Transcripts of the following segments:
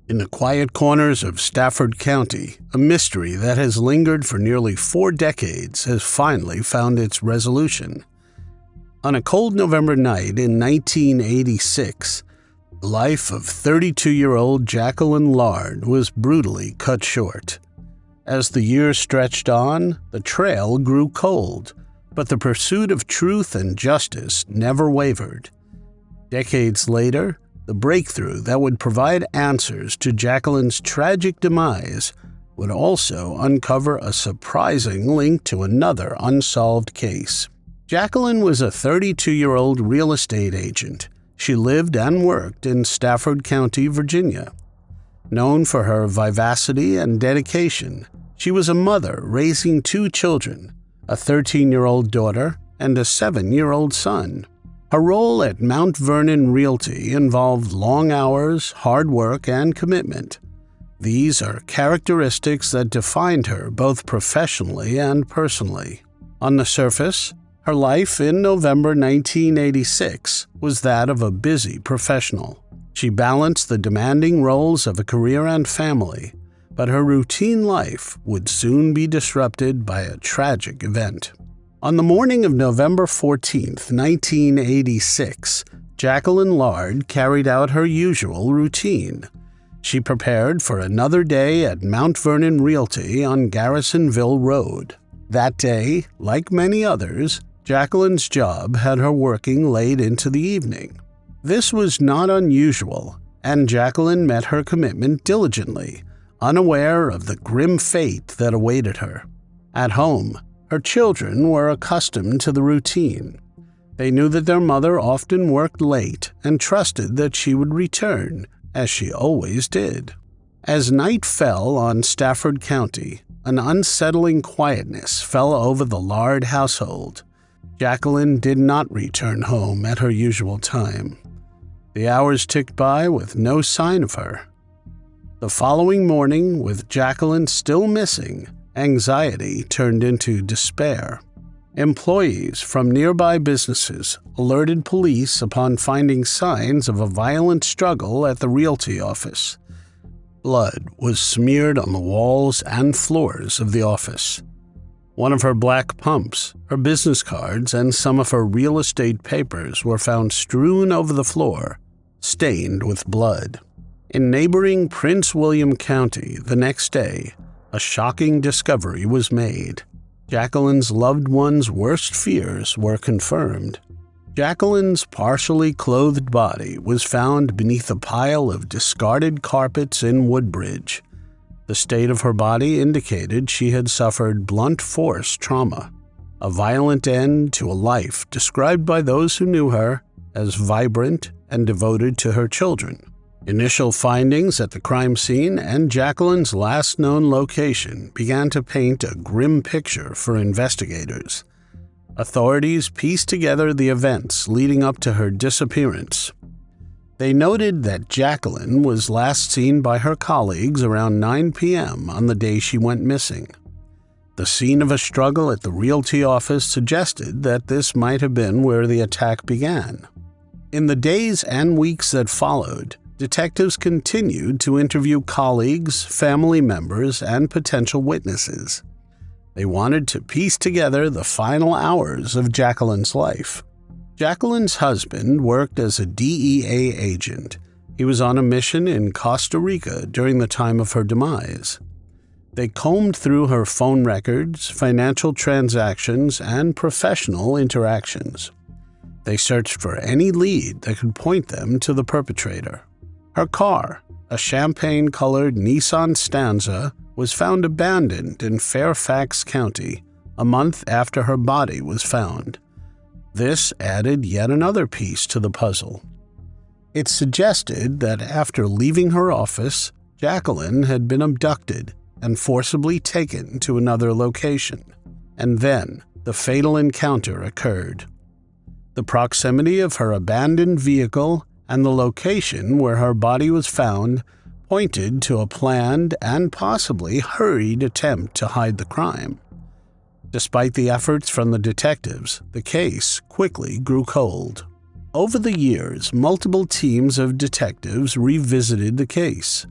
In the quiet corners of Stafford County, a mystery that has lingered for nearly 4 decades has finally found its resolution. On a cold November night in 1986, the life of 32-year-old Jacqueline Lard was brutally cut short. As the years stretched on, the trail grew cold, but the pursuit of truth and justice never wavered. Decades later, the breakthrough that would provide answers to Jacqueline's tragic demise would also uncover a surprising link to another unsolved case. Jacqueline was a 32-year-old real estate agent. She lived and worked in Stafford County, Virginia. Known for her vivacity and dedication, she was a mother raising 2 children, a 13-year-old daughter and a 7-year-old son. Her role at Mount Vernon Realty involved long hours, hard work, and commitment. These are characteristics that defined her both professionally and personally. On the surface, her life in November 1986 was that of a busy professional. She balanced the demanding roles of a career and family, but her routine life would soon be disrupted by a tragic event. On the morning of November 14, 1986, Jacqueline Lard carried out her usual routine. She prepared for another day at Mount Vernon Realty on Garrisonville Road. That day, like many others, Jacqueline's job had her working late into the evening. This was not unusual, and Jacqueline met her commitment diligently, unaware of the grim fate that awaited her. At home, her children were accustomed to the routine. They knew that their mother often worked late and trusted that she would return, as she always did. As night fell on Stafford County, an unsettling quietness fell over the Lard household. Jacqueline did not return home at her usual time. The hours ticked by with no sign of her. The following morning, with Jacqueline still missing, anxiety turned into despair. Employees from nearby businesses alerted police upon finding signs of a violent struggle at the realty office. Blood was smeared on the walls and floors of the office. One of her black pumps, her business cards, and some of her real estate papers were found strewn over the floor, stained with blood. In neighboring Prince William County the next day, a shocking discovery was made. Jacqueline's loved one's worst fears were confirmed. Jacqueline's partially clothed body was found beneath a pile of discarded carpets in Woodbridge. The state of her body indicated she had suffered blunt force trauma, a violent end to a life described by those who knew her as vibrant and devoted to her children. Initial findings at the crime scene and Jacqueline's last known location began to paint a grim picture for investigators. Authorities pieced together the events leading up to her disappearance. They noted that Jacqueline was last seen by her colleagues around 9 p.m. on the day she went missing. The scene of a struggle at the realty office suggested that this might have been where the attack began. In the days and weeks that followed, detectives continued to interview colleagues, family members, and potential witnesses. They wanted to piece together the final hours of Jacqueline's life. Jacqueline's husband worked as a DEA agent. He was on a mission in Costa Rica during the time of her demise. They combed through her phone records, financial transactions, and professional interactions. They searched for any lead that could point them to the perpetrator. Her car, a champagne-colored Nissan Stanza, was found abandoned in Fairfax County a month after her body was found. This added yet another piece to the puzzle. It suggested that after leaving her office, Jacqueline had been abducted and forcibly taken to another location. And then the fatal encounter occurred. The proximity of her abandoned vehicle and the location where her body was found pointed to a planned and possibly hurried attempt to hide the crime. Despite the efforts from the detectives, the case quickly grew cold. Over the years, multiple teams of detectives revisited the case.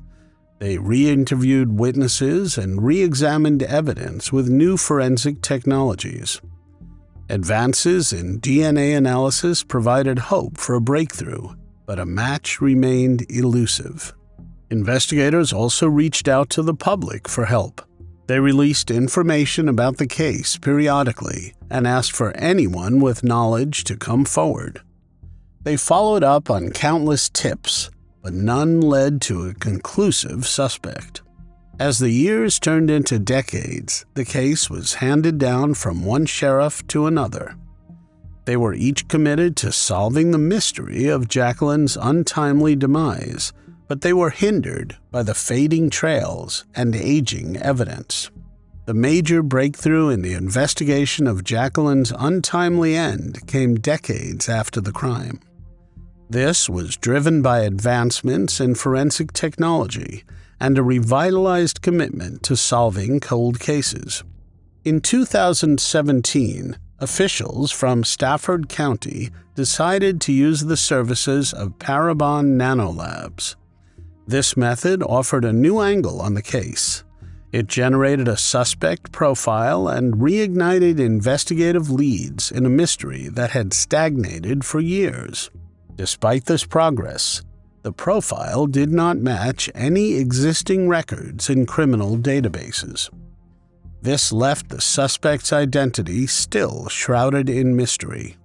They re-interviewed witnesses and re-examined evidence with new forensic technologies. Advances in DNA analysis provided hope for a breakthrough, but a match remained elusive. Investigators also reached out to the public for help. They released information about the case periodically and asked for anyone with knowledge to come forward. They followed up on countless tips, but none led to a conclusive suspect. As the years turned into decades, the case was handed down from one sheriff to another. They were each committed to solving the mystery of Jacqueline's untimely demise, but they were hindered by the fading trails and aging evidence. The major breakthrough in the investigation of Jacqueline's untimely end came decades after the crime. This was driven by advancements in forensic technology and a revitalized commitment to solving cold cases. In 2017, officials from Stafford County decided to use the services of Parabon Nanolabs. This method offered a new angle on the case. It generated a suspect profile and reignited investigative leads in a mystery that had stagnated for years. Despite this progress, the profile did not match any existing records in criminal databases. This left the suspect's identity still shrouded in mystery.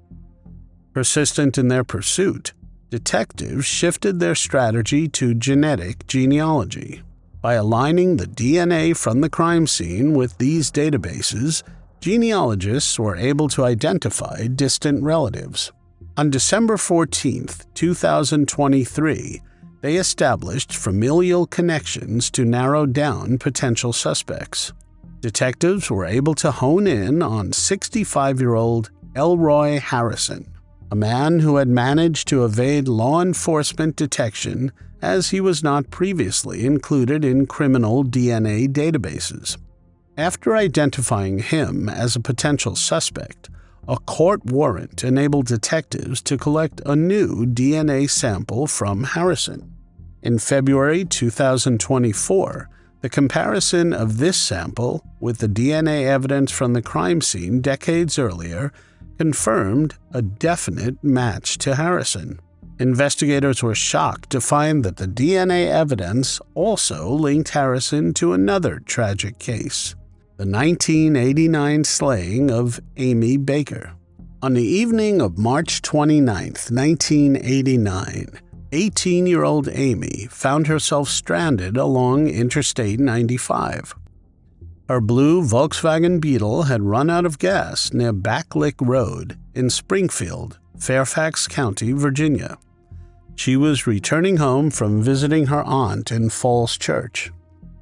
Persistent in their pursuit, detectives shifted their strategy to genetic genealogy. By aligning the DNA from the crime scene with these databases, genealogists were able to identify distant relatives. On December 14, 2023, they established familial connections to narrow down potential suspects. Detectives were able to hone in on 65-year-old Elroy Harrison, a man who had managed to evade law enforcement detection as he was not previously included in criminal DNA databases. After identifying him as a potential suspect, a court warrant enabled detectives to collect a new DNA sample from Harrison. In February 2024, the comparison of this sample with the DNA evidence from the crime scene decades earlier confirmed a definite match to Harrison. Investigators were shocked to find that the DNA evidence also linked Harrison to another tragic case, the 1989 slaying of Amy Baker. On the evening of March 29, 1989, 18-year-old Amy found herself stranded along Interstate 95. Her blue Volkswagen Beetle had run out of gas near Backlick Road in Springfield, Fairfax County, Virginia. She was returning home from visiting her aunt in Falls Church.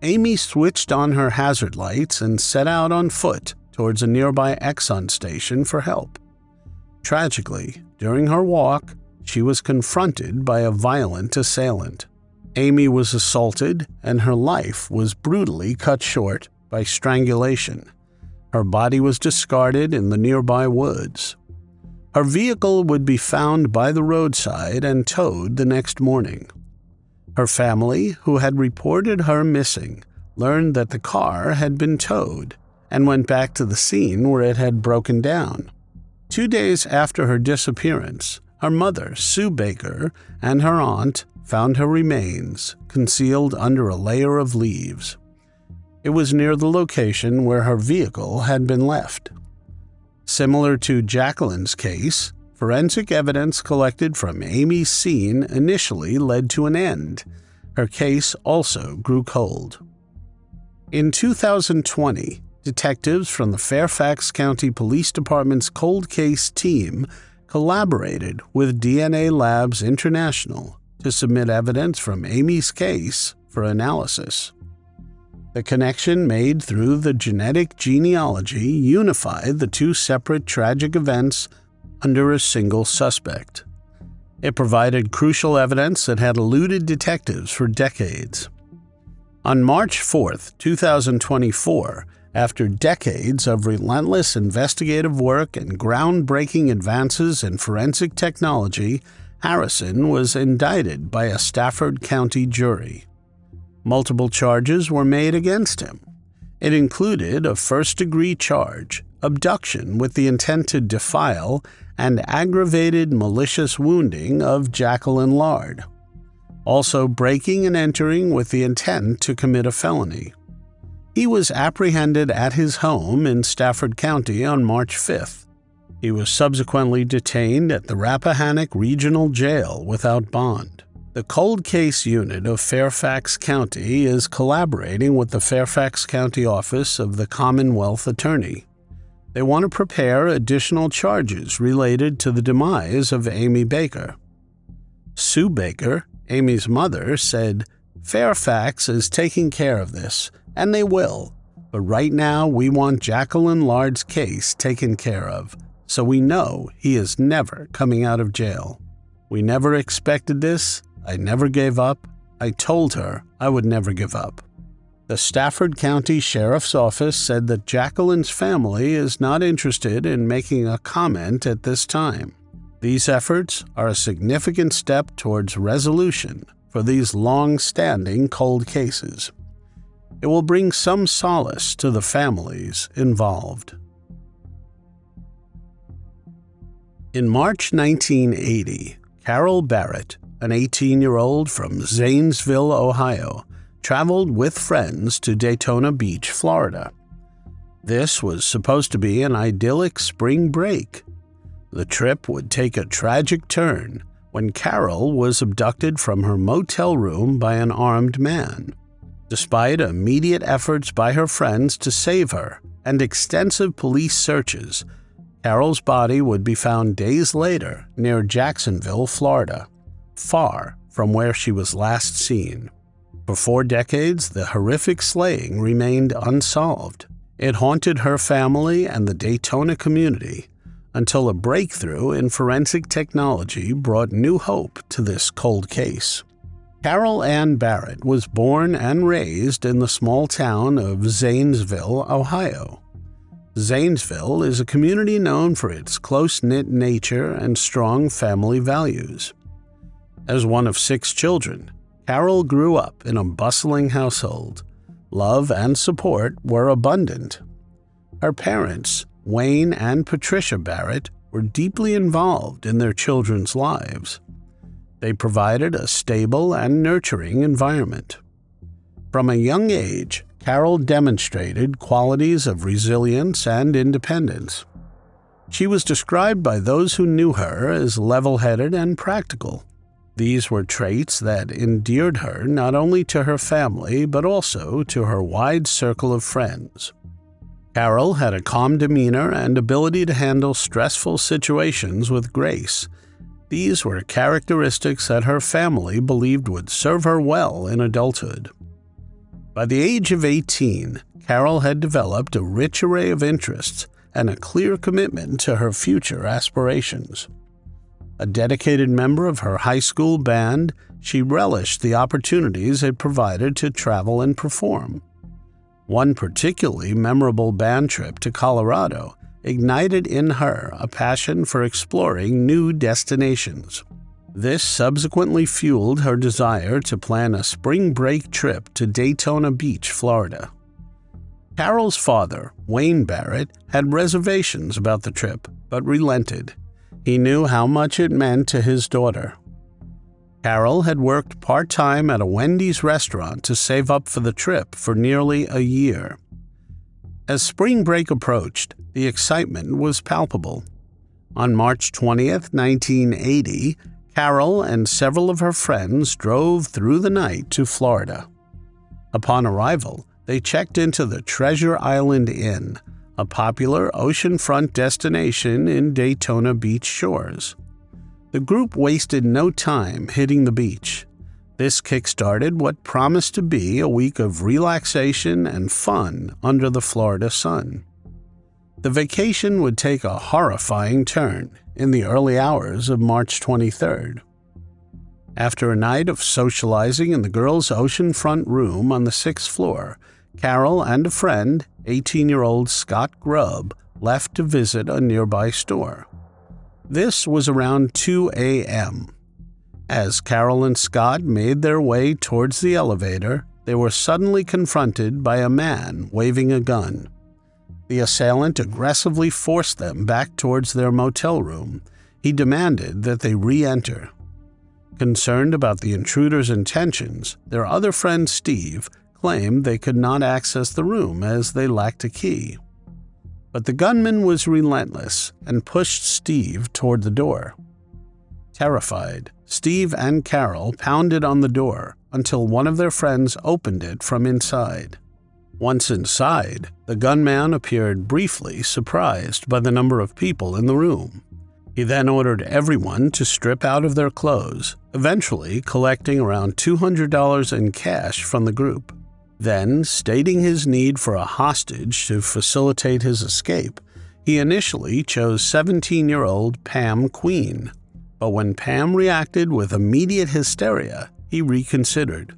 Amy switched on her hazard lights and set out on foot towards a nearby Exxon station for help. Tragically, during her walk, she was confronted by a violent assailant. Amy was assaulted, and her life was brutally cut short by strangulation. Her body was discarded in the nearby woods. Her vehicle would be found by the roadside and towed the next morning. Her family, who had reported her missing, learned that the car had been towed and went back to the scene where it had broken down. 2 days after her disappearance, her mother, Sue Baker, and her aunt found her remains concealed under a layer of leaves. It was near the location where her vehicle had been left. Similar to Jacqueline's case, forensic evidence collected from Amy's scene initially led to an end. Her case also grew cold. In 2020, detectives from the Fairfax County Police Department's cold case team collaborated with DNA Labs International to submit evidence from Amy's case for analysis. The connection made through the genetic genealogy unified the two separate tragic events under a single suspect. It provided crucial evidence that had eluded detectives for decades. On March 4, 2024, after decades of relentless investigative work and groundbreaking advances in forensic technology, Harrison was indicted by a Stafford County jury. Multiple charges were made against him. It included a first-degree charge, abduction with the intent to defile, and aggravated malicious wounding of Jacqueline Lard. Also breaking and entering with the intent to commit a felony. He was apprehended at his home in Stafford County on March 5th. He was subsequently detained at the Rappahannock Regional Jail without bond. The Cold Case Unit of Fairfax County is collaborating with the Fairfax County Office of the Commonwealth Attorney. They want to prepare additional charges related to the demise of Amy Baker. Sue Baker, Amy's mother, said, "Fairfax is taking care of this, and they will. But right now we want Jacqueline Lard's case taken care of, so we know he is never coming out of jail. We never expected this. I never gave up. I told her I would never give up." The Stafford County Sheriff's Office said that Jacqueline's family is not interested in making a comment at this time. These efforts are a significant step towards resolution for these long-standing cold cases. It will bring some solace to the families involved. In March 1980, Carol Barrett, an 18-year-old from Zanesville, Ohio, traveled with friends to Daytona Beach, Florida. This was supposed to be an idyllic spring break. The trip would take a tragic turn when Carol was abducted from her motel room by an armed man. Despite immediate efforts by her friends to save her and extensive police searches, Carol's body would be found days later near Jacksonville, Florida, far from where she was last seen. For 4 decades, the horrific slaying remained unsolved. It haunted her family and the Daytona community until a breakthrough in forensic technology brought new hope to this cold case. Carol Ann Barrett was born and raised in the small town of Zanesville, Ohio. Zanesville is a community known for its close-knit nature and strong family values. As one of 6 children, Carol grew up in a bustling household. Love and support were abundant. Her parents, Wayne and Patricia Barrett, were deeply involved in their children's lives. They provided a stable and nurturing environment. From a young age, Carol demonstrated qualities of resilience and independence. She was described by those who knew her as level-headed and practical. These were traits that endeared her not only to her family but also to her wide circle of friends. Carol had a calm demeanor and ability to handle stressful situations with grace. These were characteristics that her family believed would serve her well in adulthood. By the age of 18, Carol had developed a rich array of interests and a clear commitment to her future aspirations. A dedicated member of her high school band, she relished the opportunities it provided to travel and perform. One particularly memorable band trip to Colorado ignited in her a passion for exploring new destinations. This subsequently fueled her desire to plan a spring break trip to Daytona Beach, Florida. Carol's father, Wayne Barrett, had reservations about the trip, but relented. He knew how much it meant to his daughter. Carol had worked part-time at a Wendy's restaurant to save up for the trip for nearly a year. As spring break approached, the excitement was palpable. On March 20th, 1980, Carol and several of her friends drove through the night to Florida. Upon arrival, they checked into the Treasure Island Inn, a popular oceanfront destination in Daytona Beach shores. The group wasted no time hitting the beach. This kick-started what promised to be a week of relaxation and fun under the Florida sun. The vacation would take a horrifying turn in the early hours of March 23rd. After a night of socializing in the girls' oceanfront room on the 6th floor, Carol and a friend, 18-year-old Scott Grubb, left to visit a nearby store. This was around 2 a.m. As Carol and Scott made their way towards the elevator, they were suddenly confronted by a man waving a gun. The assailant aggressively forced them back towards their motel room. He demanded that they re-enter. Concerned about the intruder's intentions, their other friend Steve claimed they could not access the room as they lacked a key. But the gunman was relentless and pushed Steve toward the door. Terrified, Steve and Carol pounded on the door until one of their friends opened it from inside. Once inside, the gunman appeared briefly surprised by the number of people in the room. He then ordered everyone to strip out of their clothes, eventually collecting around $200 in cash from the group. Then, stating his need for a hostage to facilitate his escape, he initially chose 17-year-old Pam Queen. But when Pam reacted with immediate hysteria, he reconsidered.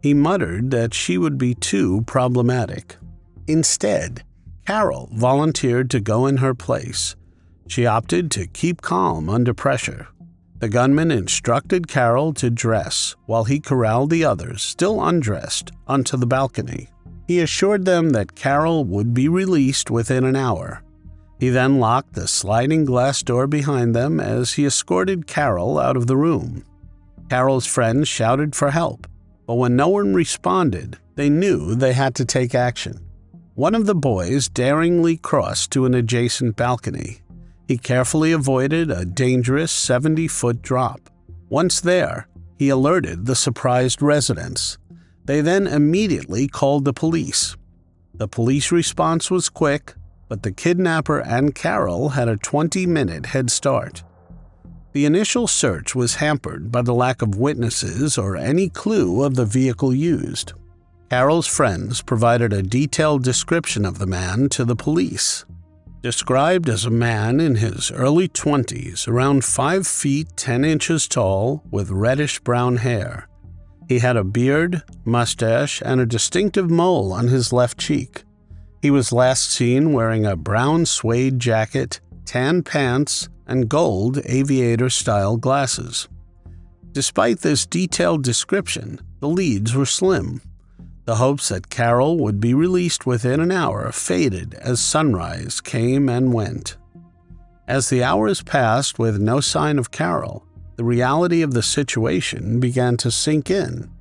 He muttered that she would be too problematic. Instead, Carol volunteered to go in her place. She opted to keep calm under pressure. The gunman instructed Carol to dress while he corralled the others, still undressed, onto the balcony. He assured them that Carol would be released within an hour. He then locked the sliding glass door behind them as he escorted Carol out of the room. Carol's friends shouted for help, but when no one responded, they knew they had to take action. One of the boys daringly crossed to an adjacent balcony. He carefully avoided a dangerous 70-foot drop. Once there, he alerted the surprised residents. They then immediately called the police. The police response was quick, but the kidnapper and Carol had a 20-minute head start. The initial search was hampered by the lack of witnesses or any clue of the vehicle used. Carol's friends provided a detailed description of the man to the police. Described as a man in his early 20s, around 5 feet 10 inches tall, with reddish-brown hair. He had a beard, mustache, and a distinctive mole on his left cheek. He was last seen wearing a brown suede jacket, tan pants, and gold aviator-style glasses. Despite this detailed description, the leads were slim. The hopes that Carol would be released within an hour faded as sunrise came and went. As the hours passed with no sign of Carol, the reality of the situation began to sink in.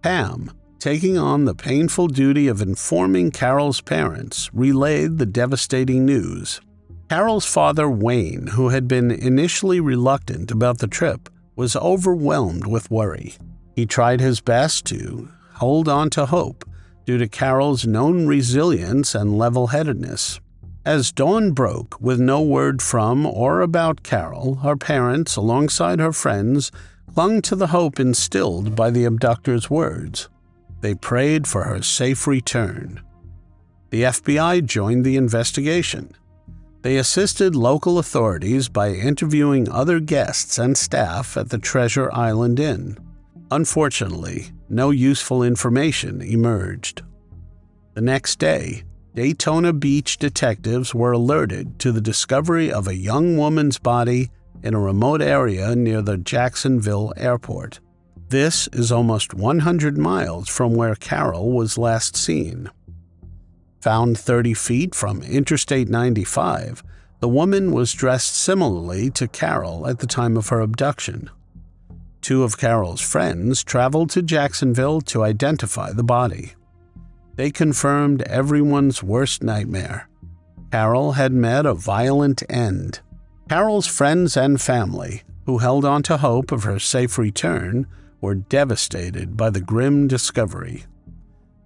Pam, taking on the painful duty of informing Carol's parents, relayed the devastating news. Carol's father, Wayne, who had been initially reluctant about the trip, was overwhelmed with worry. He tried his best to hold on to hope due to Carol's known resilience and level-headedness. As dawn broke with no word from or about Carol, her parents, alongside her friends, clung to the hope instilled by the abductor's words. They prayed for her safe return. The FBI joined the investigation. They assisted local authorities by interviewing other guests and staff at the Treasure Island Inn. Unfortunately, no useful information emerged. The next day, Daytona Beach detectives were alerted to the discovery of a young woman's body in a remote area near the Jacksonville airport. This is almost 100 miles from where Carol was last seen. Found 30 feet from Interstate 95, the woman was dressed similarly to Carol at the time of her abduction. 2 of Carol's friends traveled to Jacksonville to identify the body. They confirmed everyone's worst nightmare. Carol had met a violent end. Carol's friends and family, who held on to hope of her safe return, were devastated by the grim discovery.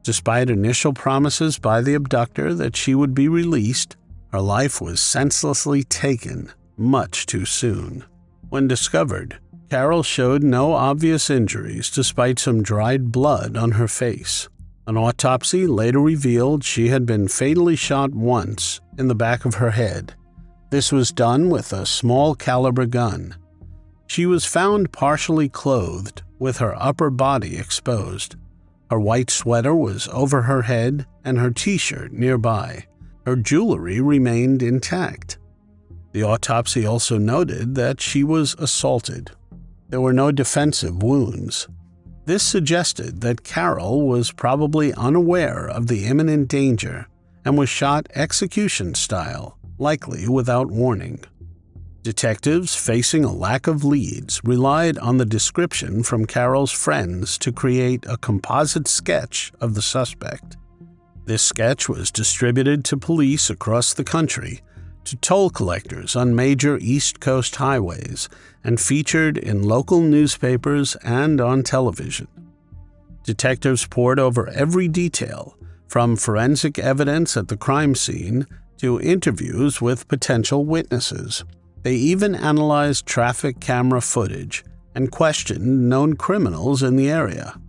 Despite initial promises by the abductor that she would be released, her life was senselessly taken much too soon. When discovered, Carol showed no obvious injuries despite some dried blood on her face. An autopsy later revealed she had been fatally shot once in the back of her head. This was done with a small caliber gun. She was found partially clothed, with her upper body exposed. Her white sweater was over her head and her t-shirt nearby. Her jewelry remained intact. The autopsy also noted that she was assaulted. There were no defensive wounds. This suggested that Carol was probably unaware of the imminent danger and was shot execution style, likely without warning. Detectives, facing a lack of leads, relied on the description from Carol's friends to create a composite sketch of the suspect. This sketch was distributed to police across the country, to toll collectors on major East Coast highways, and featured in local newspapers and on television. Detectives pored over every detail, from forensic evidence at the crime scene to interviews with potential witnesses. They even analyzed traffic camera footage and questioned known criminals in the area.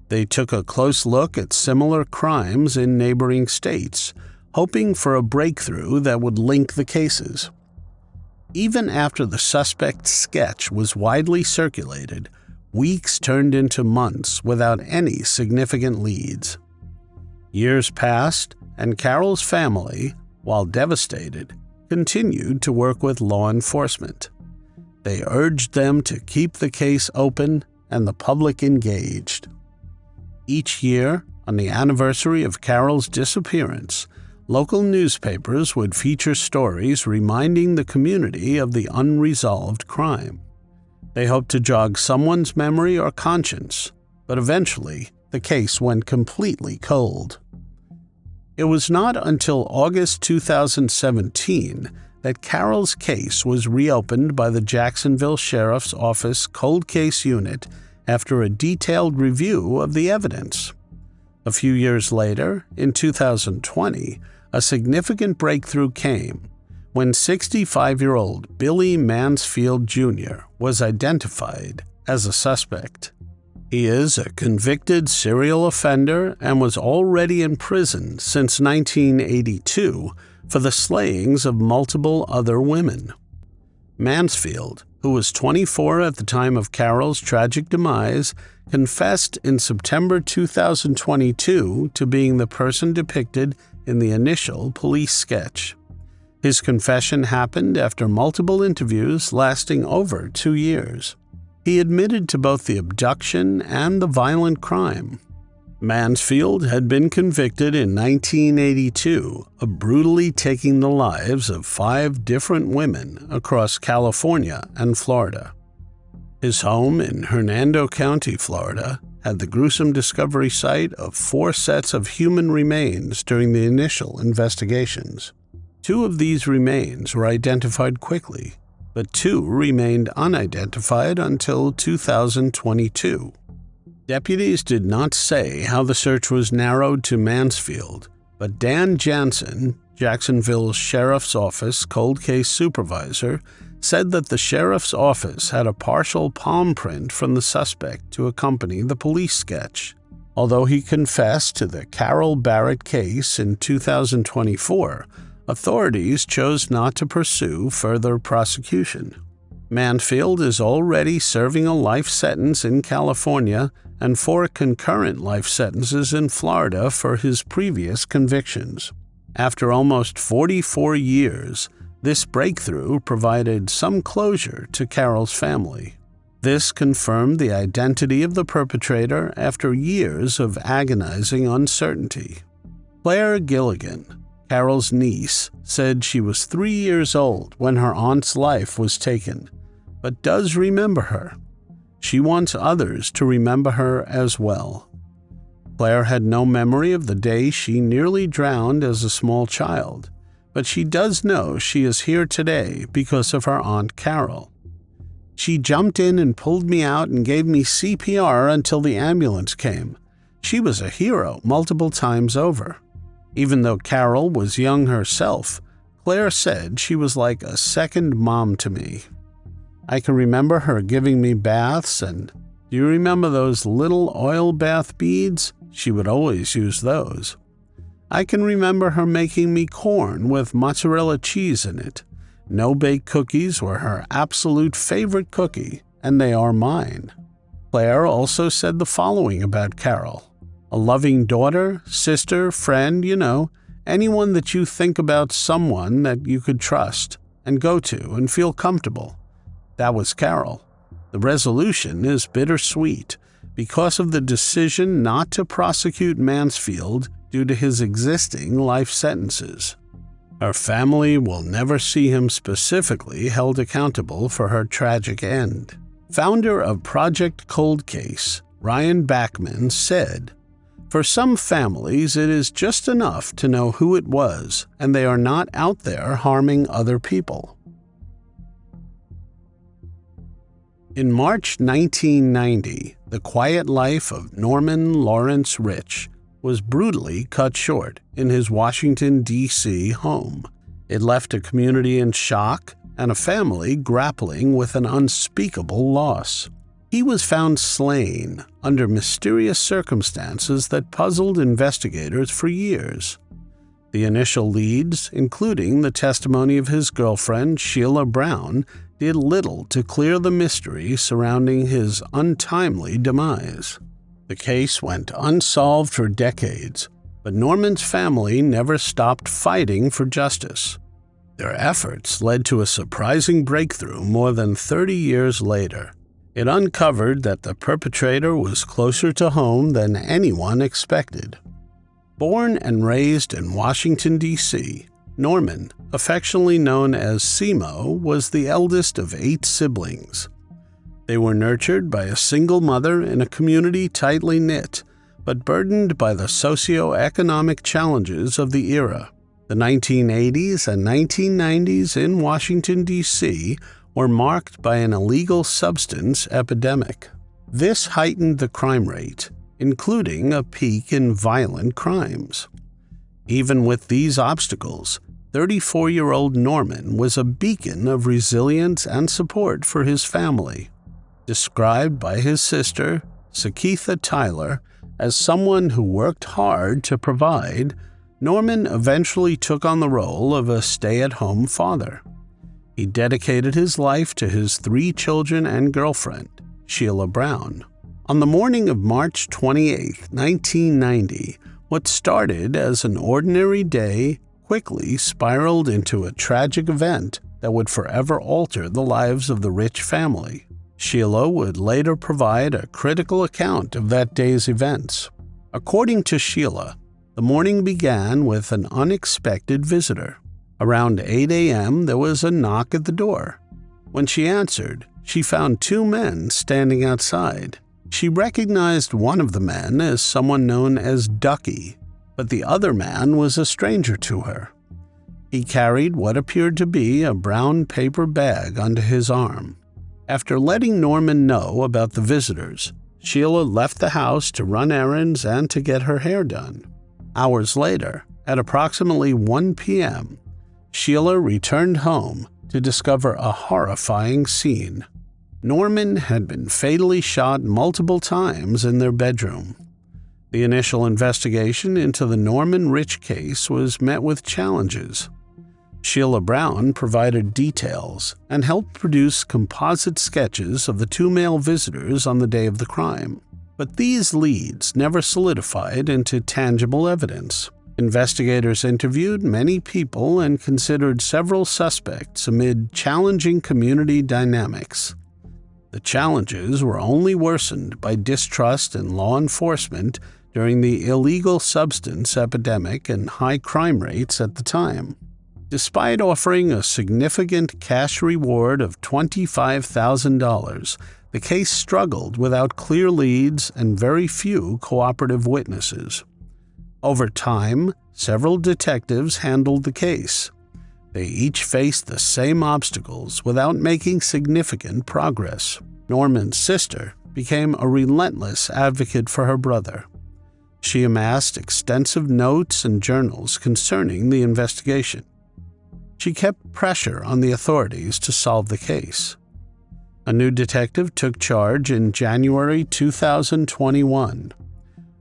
They took a close look at similar crimes in neighboring states, hoping for a breakthrough that would link the cases. Even after the suspect's sketch was widely circulated, weeks turned into months without any significant leads. Years passed, and Carol's family, while devastated, continued to work with law enforcement. They urged them to keep the case open and the public engaged. Each year, on the anniversary of Carol's disappearance, local newspapers would feature stories reminding the community of the unresolved crime. They hoped to jog someone's memory or conscience, but eventually the case went completely cold. It was not until August 2017 that Carol's case was reopened by the Jacksonville Sheriff's Office Cold Case Unit after a detailed review of the evidence. A few years later, in 2020, a significant breakthrough came when 65-year-old Billy Mansfield Jr. was identified as a suspect. He is a convicted serial offender and was already in prison since 1982 for the slayings of multiple other women. Mansfield, who was 24 at the time of Carol's tragic demise, confessed in September 2022 to being the person depicted in the initial police sketch. His confession happened after multiple interviews lasting over 2 years. He admitted to both the abduction and the violent crime. Mansfield had been convicted in 1982 of brutally taking the lives of 5 different women across California and Florida. His home in Hernando County, Florida, had the gruesome discovery site of 4 sets of human remains during the initial investigations. 2 of these remains were identified quickly, but 2 remained unidentified until 2022. Deputies did not say how the search was narrowed to Mansfield, but Dan Jansen, Jacksonville's Sheriff's Office cold case supervisor, said that the Sheriff's Office had a partial palm print from the suspect to accompany the police sketch. Although he confessed to the Carol Barrett case in 2024, authorities chose not to pursue further prosecution. Mansfield is already serving a life sentence in California and 4 concurrent life sentences in Florida for his previous convictions. After almost 44 years, this breakthrough provided some closure to Carol's family. This confirmed the identity of the perpetrator after years of agonizing uncertainty. Claire Gilligan, Carol's niece, said she was 3 years old when her aunt's life was taken, but does remember her. She wants others to remember her as well. Claire had no memory of the day she nearly drowned as a small child, but she does know she is here today because of her Aunt Carol. She jumped in and pulled me out and gave me CPR until the ambulance came. She was a hero multiple times over. Even though Carol was young herself, Claire said she was like a second mom to me. I can remember her giving me baths, and do you remember those little oil bath beads? She would always use those. I can remember her making me corn with mozzarella cheese in it. No-bake cookies were her absolute favorite cookie, and they are mine. Claire also said the following about Carol: a loving daughter, sister, friend, anyone that you think about, someone that you could trust and go to and feel comfortable. That was Carol. The resolution is bittersweet, because of the decision not to prosecute Mansfield due to his existing life sentences. Her family will never see him specifically held accountable for her tragic end. Founder of Project Cold Case, Ryan Bachman, said, "For some families, it is just enough to know who it was, and they are not out there harming other people." In March 1990, the quiet life of Norman Lawrence Rich was brutally cut short in his Washington, D.C. home. It left a community in shock and a family grappling with an unspeakable loss. He was found slain under mysterious circumstances that puzzled investigators for years. The initial leads, including the testimony of his girlfriend Sheila Brown, did little to clear the mystery surrounding his untimely demise. The case went unsolved for decades, but Norman's family never stopped fighting for justice. Their efforts led to a surprising breakthrough more than 30 years later. It uncovered that the perpetrator was closer to home than anyone expected. Born and raised in Washington, D.C., Norman, affectionately known as Simo, was the eldest of 8 siblings. They were nurtured by a single mother in a community tightly knit, but burdened by the socio-economic challenges of the era. The 1980s and 1990s in Washington, D.C. were marked by an illegal substance epidemic. This heightened the crime rate, including a peak in violent crimes. Even with these obstacles, 34-year-old Norman was a beacon of resilience and support for his family. Described by his sister, Sakitha Tyler, as someone who worked hard to provide, Norman eventually took on the role of a stay-at-home father. He dedicated his life to his 3 children and girlfriend, Sheila Brown. On the morning of March 28, 1990, what started as an ordinary day quickly spiraled into a tragic event that would forever alter the lives of the Rich family. Sheila would later provide a critical account of that day's events. According to Sheila, the morning began with an unexpected visitor. Around 8 a.m., there was a knock at the door. When she answered, she found 2 men standing outside. She recognized one of the men as someone known as Ducky, but the other man was a stranger to her. He carried what appeared to be a brown paper bag under his arm. After letting Norman know about the visitors, Sheila left the house to run errands and to get her hair done. Hours later, at approximately 1 p.m., Sheila returned home to discover a horrifying scene. Norman had been fatally shot multiple times in their bedroom. The initial investigation into the Norman Rich case was met with challenges. Sheila Brown provided details and helped produce composite sketches of the 2 male visitors on the day of the crime. But these leads never solidified into tangible evidence. Investigators interviewed many people and considered several suspects amid challenging community dynamics. The challenges were only worsened by distrust in law enforcement during the illegal substance epidemic and high crime rates at the time. Despite offering a significant cash reward of $25,000, the case struggled without clear leads and very few cooperative witnesses. Over time, several detectives handled the case. They each faced the same obstacles without making significant progress. Norman's sister became a relentless advocate for her brother. She amassed extensive notes and journals concerning the investigation. She kept pressure on the authorities to solve the case. A new detective took charge in January 2021.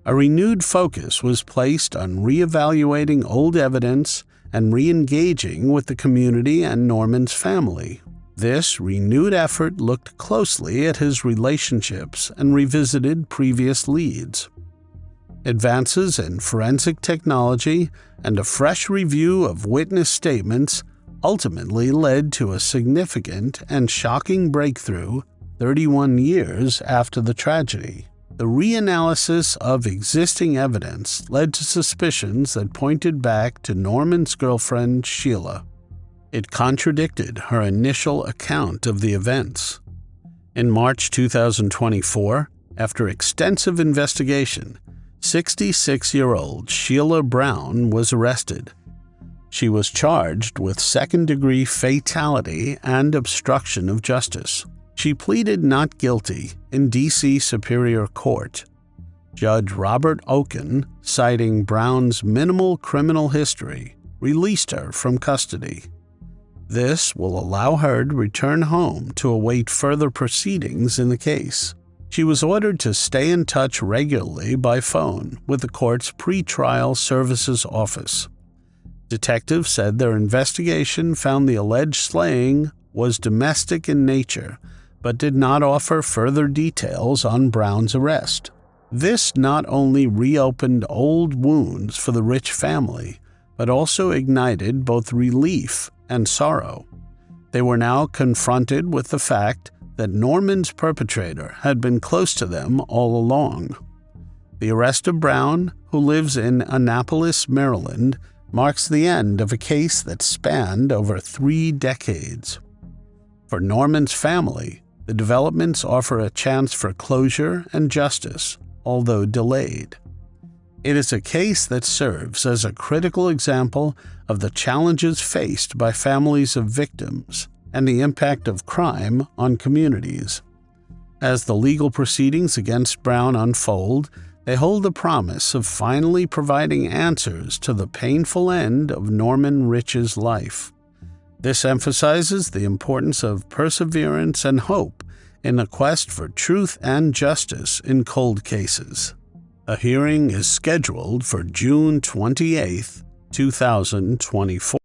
A renewed focus was placed on reevaluating old evidence and re-engaging with the community and Norman's family. This renewed effort looked closely at his relationships and revisited previous leads. Advances in forensic technology and a fresh review of witness statements ultimately led to a significant and shocking breakthrough 31 years after the tragedy. The reanalysis of existing evidence led to suspicions that pointed back to Norman's girlfriend, Sheila. It contradicted her initial account of the events. In March 2024, after extensive investigation, 66-year-old Sheila Brown was arrested. She was charged with second-degree fatality and obstruction of justice. She pleaded not guilty in D.C. Superior Court. Judge Robert Oken, citing Brown's minimal criminal history, released her from custody. This will allow her to return home to await further proceedings in the case. She was ordered to stay in touch regularly by phone with the court's pretrial services office. Detectives said their investigation found the alleged slaying was domestic in nature, but did not offer further details on Brown's arrest. This not only reopened old wounds for the Rich family, but also ignited both relief and sorrow. They were now confronted with the fact that Norman's perpetrator had been close to them all along. The arrest of Brown, who lives in Annapolis, Maryland, marks the end of a case that spanned over 3 decades. For Norman's family, the developments offer a chance for closure and justice, although delayed. It is a case that serves as a critical example of the challenges faced by families of victims and the impact of crime on communities. As the legal proceedings against Brown unfold, they hold the promise of finally providing answers to the painful end of Norman Rich's life. This emphasizes the importance of perseverance and hope in the quest for truth and justice in cold cases. A hearing is scheduled for June 28, 2024.